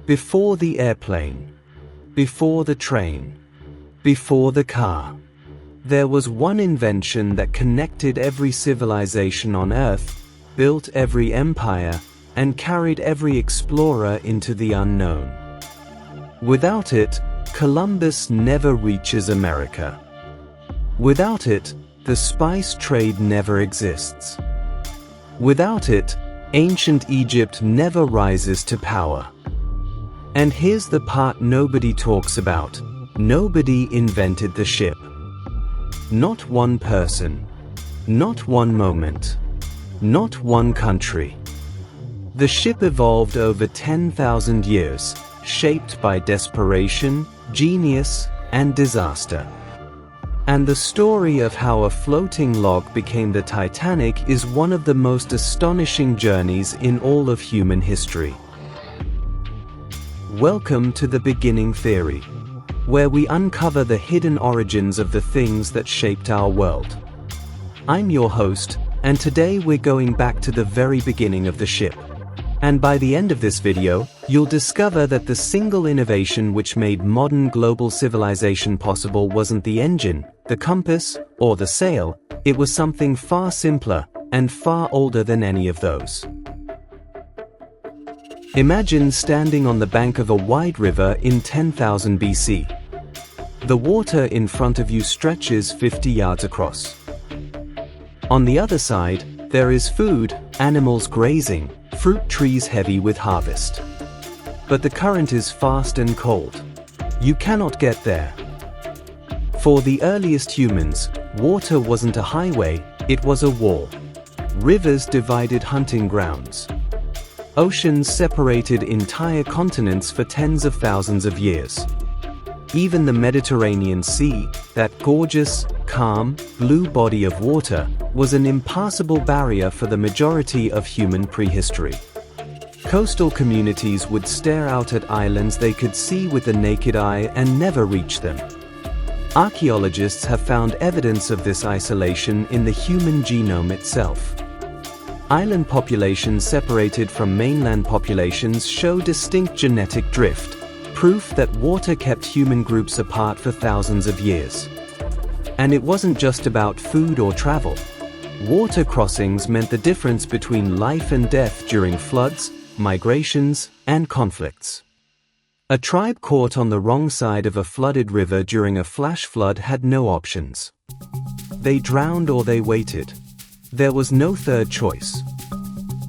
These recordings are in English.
Before the airplane, before the train, before the car, there was one invention that connected every civilization on Earth, built every empire, and carried every explorer into the unknown. Without it, Columbus never reaches America. Without it, the spice trade never exists. Without it, ancient Egypt never rises to power. And here's the part nobody talks about. Nobody invented the ship. Not one person. Not one moment. Not one country. The ship evolved over 10,000 years, shaped by desperation, genius, and disaster. And the story of how a floating log became the Titanic is one of the most astonishing journeys in all of human history. Welcome to the Beginning Theory, where we uncover the hidden origins of the things that shaped our world. I'm your host, and today we're going back to the very beginning of the ship. And by the end of this video, you'll discover that the single innovation which made modern global civilization possible wasn't the engine, the compass, or the sail. It was something far simpler and far older than any of those. Imagine standing on the bank of a wide river in 10,000 BC. The water in front of you stretches 50 yards across. On the other side, there is food, animals grazing, fruit trees heavy with harvest. But the current is fast and cold. You cannot get there. For the earliest humans, water wasn't a highway, it was a wall. Rivers divided hunting grounds. Oceans separated entire continents for tens of thousands of years. Even the Mediterranean Sea, that gorgeous, calm, blue body of water, was an impassable barrier for the majority of human prehistory. Coastal communities would stare out at islands they could see with the naked eye and never reach them. Archaeologists have found evidence of this isolation in the human genome itself. Island populations separated from mainland populations show distinct genetic drift, proof that water kept human groups apart for thousands of years. And it wasn't just about food or travel. Water crossings meant the difference between life and death during floods, migrations, and conflicts. A tribe caught on the wrong side of a flooded river during a flash flood had no options. They drowned or they waited. There was no third choice.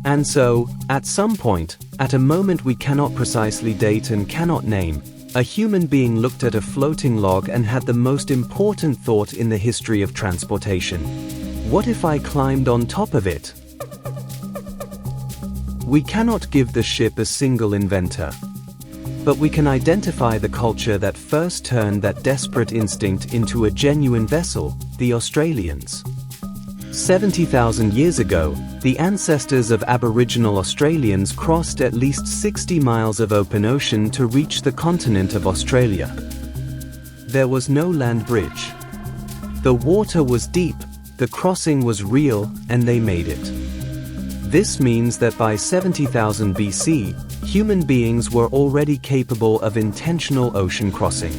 And so, at some point, at a moment we cannot precisely date and cannot name, a human being looked at a floating log and had the most important thought in the history of transportation. What if I climbed on top of it? We cannot give the ship a single inventor. But we can identify the culture that first turned that desperate instinct into a genuine vessel, the Australians. 70,000 years ago, the ancestors of Aboriginal Australians crossed at least 60 miles of open ocean to reach the continent of Australia. There was no land bridge. The water was deep, the crossing was real, and they made it. This means that by 70,000 BC, human beings were already capable of intentional ocean crossing.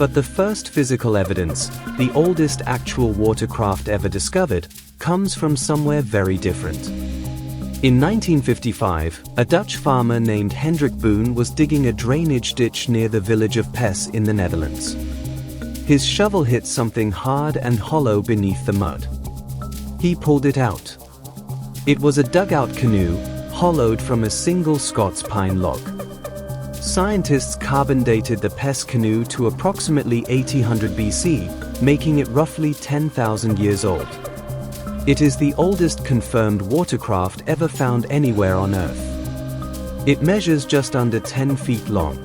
But the first physical evidence, the oldest actual watercraft ever discovered, comes from somewhere very different. In 1955, a Dutch farmer named Hendrik Boon was digging a drainage ditch near the village of Pes in the Netherlands. His shovel hit something hard and hollow beneath the mud. He pulled it out. It was a dugout canoe, hollowed from a single Scots pine log. Scientists carbon dated the Pes canoe to approximately 1800 BC, making it roughly 10,000 years old. It is the oldest confirmed watercraft ever found anywhere on Earth. It measures just under 10 feet long.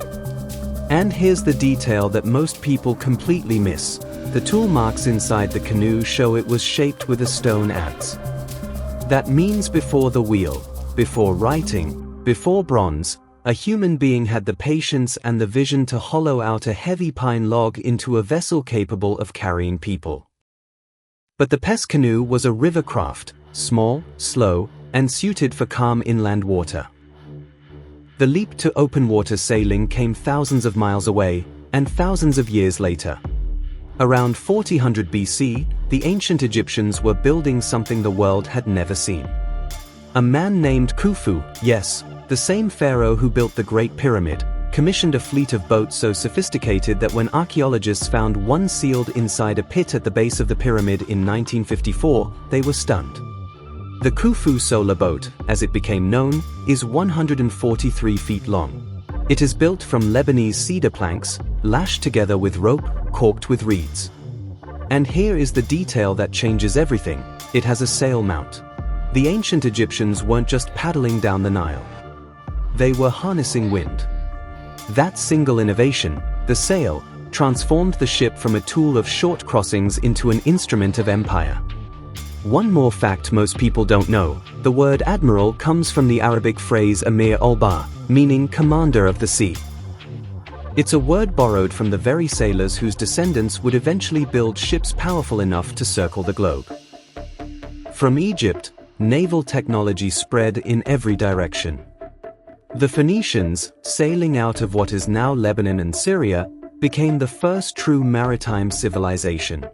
And here's the detail that most people completely miss. The tool marks inside the canoe show it was shaped with a stone adze. That means before the wheel, before writing, before bronze, a human being had the patience and the vision to hollow out a heavy pine log into a vessel capable of carrying people. But the Pes canoe was a river craft, small, slow, and suited for calm inland water. The leap to open water sailing came thousands of miles away, and thousands of years later. Around 4000 BC, the ancient Egyptians were building something the world had never seen. A man named Khufu, yes, the same pharaoh who built the Great Pyramid, commissioned a fleet of boats so sophisticated that when archaeologists found one sealed inside a pit at the base of the pyramid in 1954, they were stunned. The Khufu solar boat, as it became known, is 143 feet long. It is built from Lebanese cedar planks, lashed together with rope, corked with reeds. And here is the detail that changes everything: it has a sail mount. The ancient Egyptians weren't just paddling down the Nile. They were harnessing wind. That single innovation, the sail, transformed the ship from a tool of short crossings into an instrument of empire. One more fact most people don't know: the word admiral comes from the Arabic phrase Amir al-Bahr, meaning commander of the sea. It's a word borrowed from the very sailors whose descendants would eventually build ships powerful enough to circle the globe. From Egypt, naval technology spread in every direction. The Phoenicians, sailing out of what is now Lebanon and Syria, became the first true maritime civilization.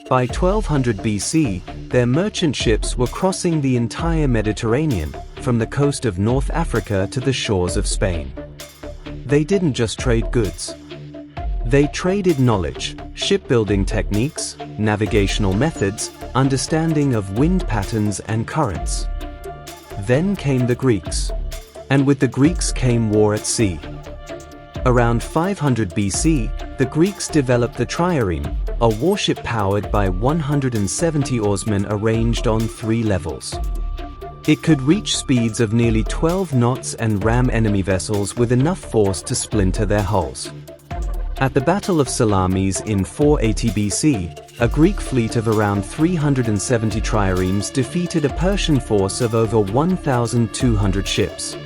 By 1200 BC, their merchant ships were crossing the entire Mediterranean, from the coast of North Africa to the shores of Spain. They didn't just trade goods. They traded knowledge, shipbuilding techniques, navigational methods, understanding of wind patterns and currents. Then came the Greeks. And with the Greeks came war at sea. Around 500 BC, the Greeks developed the trireme, a warship powered by 170 oarsmen arranged on 3 levels. It could reach speeds of nearly 12 knots and ram enemy vessels with enough force to splinter their hulls. At the Battle of Salamis in 480 BC, a Greek fleet of around 370 triremes defeated a Persian force of over 1,200 ships.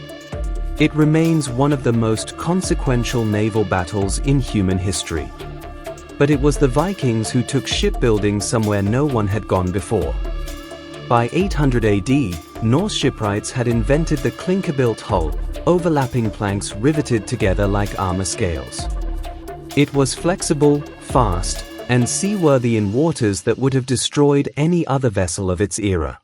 It remains one of the most consequential naval battles in human history. But it was the Vikings who took shipbuilding somewhere no one had gone before. By 800 AD, Norse shipwrights had invented the clinker-built hull, overlapping planks riveted together like armor scales. It was flexible, fast, and seaworthy in waters that would have destroyed any other vessel of its era.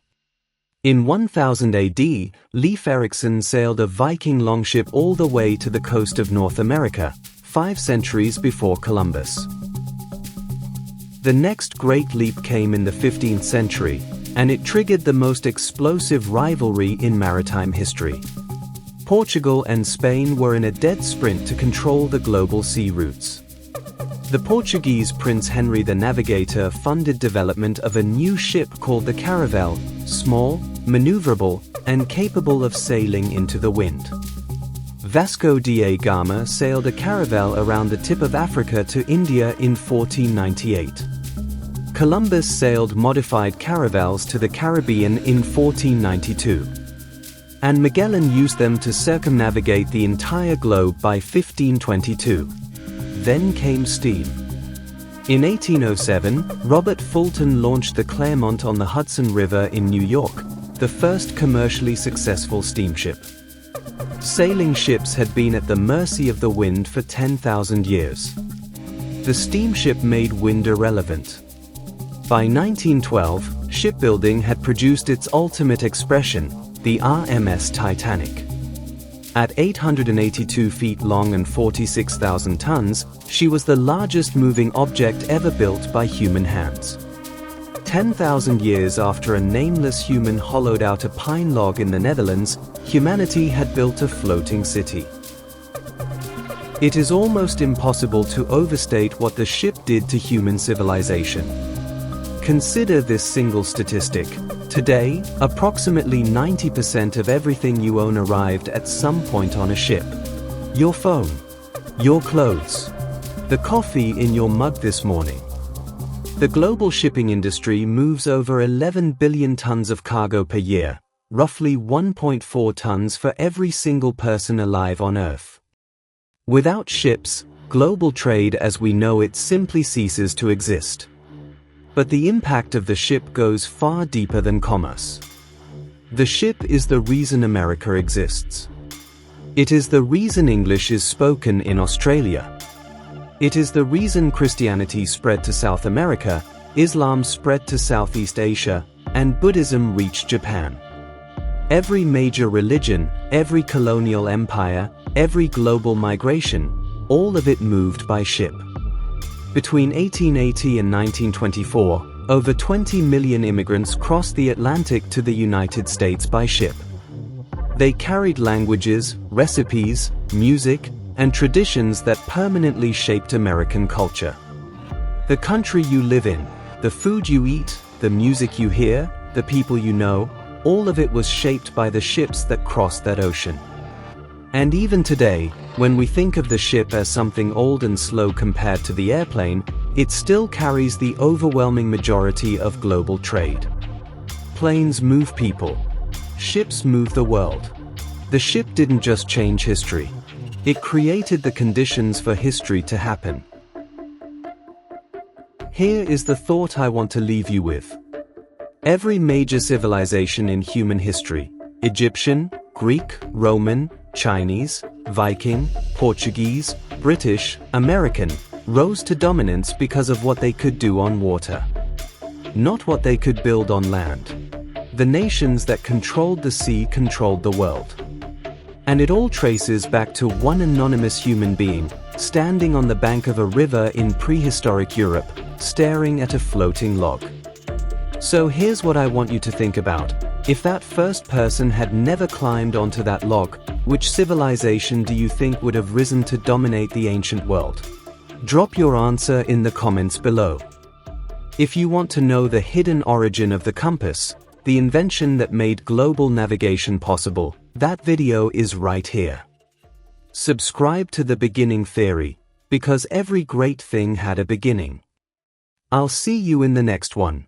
In 1000 AD, Leif Erikson sailed a Viking longship all the way to the coast of North America, 5 centuries before Columbus. The next great leap came in the 15th century, and it triggered the most explosive rivalry in maritime history. Portugal and Spain were in a dead sprint to control the global sea routes. The Portuguese Prince Henry the Navigator funded development of a new ship called the caravel, small, maneuverable, and capable of sailing into the wind. Vasco da Gama sailed a caravel around the tip of Africa to India in 1498. Columbus sailed modified caravels to the Caribbean in 1492. And Magellan used them to circumnavigate the entire globe by 1522. Then came steam. In 1807, Robert Fulton launched the Clermont on the Hudson River in New York, the first commercially successful steamship. Sailing ships had been at the mercy of the wind for 10,000 years. The steamship made wind irrelevant. By 1912, shipbuilding had produced its ultimate expression, the RMS Titanic. At 882 feet long and 46,000 tons, she was the largest moving object ever built by human hands. 10,000 years after a nameless human hollowed out a pine log in the Netherlands, humanity had built a floating city. It is almost impossible to overstate what the ship did to human civilization. Consider this single statistic. Today, approximately 90% of everything you own arrived at some point on a ship. Your phone, your clothes, the coffee in your mug this morning. The global shipping industry moves over 11 billion tons of cargo per year, roughly 1.4 tons for every single person alive on Earth. Without ships, global trade as we know it simply ceases to exist. But the impact of the ship goes far deeper than commerce. The ship is the reason America exists. It is the reason English is spoken in Australia. It is the reason Christianity spread to South America, Islam spread to Southeast Asia, and Buddhism reached Japan. Every major religion, every colonial empire, every global migration, all of it moved by ship. Between 1880 and 1924, over 20 million immigrants crossed the Atlantic to the United States by ship. They carried languages, recipes, music, and traditions that permanently shaped American culture. The country you live in, the food you eat, the music you hear, the people you know, all of it was shaped by the ships that crossed that ocean. And even today, when we think of the ship as something old and slow compared to the airplane, it still carries the overwhelming majority of global trade. Planes move people. Ships move the world. The ship didn't just change history. It created the conditions for history to happen. Here is the thought I want to leave you with. Every major civilization in human history, Egyptian, Greek, Roman, Chinese, Viking, Portuguese, British, American, rose to dominance because of what they could do on water. Not what they could build on land. The nations that controlled the sea controlled the world. And it all traces back to one anonymous human being, standing on the bank of a river in prehistoric Europe, staring at a floating log. So here's what I want you to think about. If that first person had never climbed onto that log, which civilization do you think would have risen to dominate the ancient world? Drop your answer in the comments below. If you want to know the hidden origin of the compass, the invention that made global navigation possible, that video is right here. Subscribe to The Beginning Theory, because every great thing had a beginning. I'll see you in the next one.